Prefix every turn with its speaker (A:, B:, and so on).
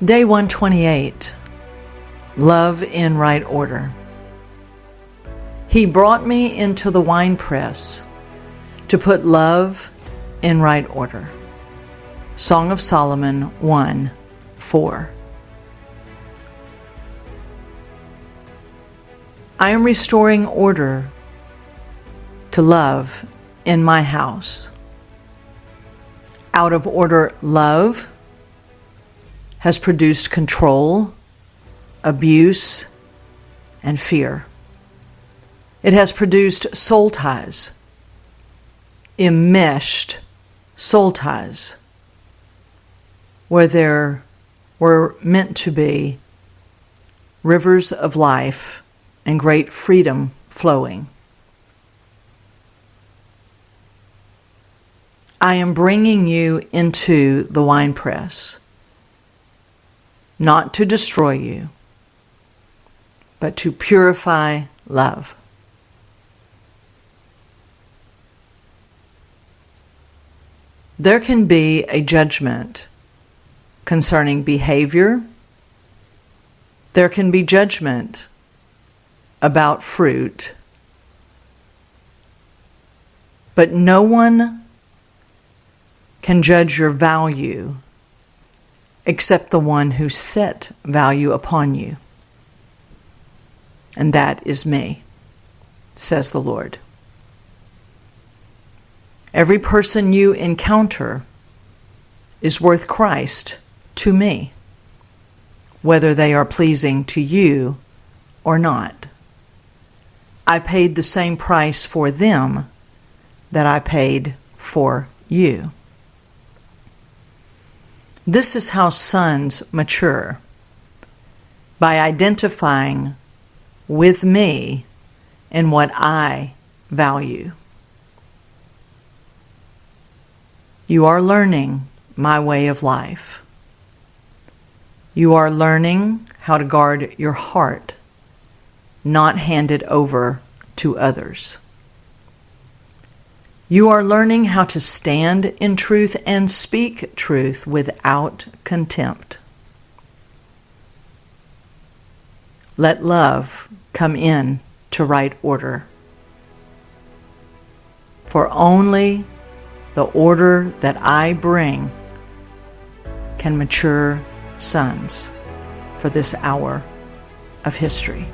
A: Day 128, Love in Right Order. He brought me into the winepress to put love in right order. Song of Solomon 1:4. I am restoring order to love in my house. Out of order love has produced control, abuse, and fear. It has produced soul ties, enmeshed soul ties, where there were meant to be rivers of life and great freedom flowing. I am bringing you into the winepress, not to destroy you, but to purify love. There can be a judgment concerning behavior. There can be judgment about fruit. But no one can judge your value except the one who set value upon you. And that is me, says the Lord. Every person you encounter is worth Christ to me, whether they are pleasing to you or not. I paid the same price for them that I paid for you. This is how sons mature, by identifying with me in what I value. You are learning my way of life. You are learning how to guard your heart, not hand it over to others. You are learning how to stand in truth and speak truth without contempt. Let love come in to right order. For only the order that I bring can mature sons for this hour of history.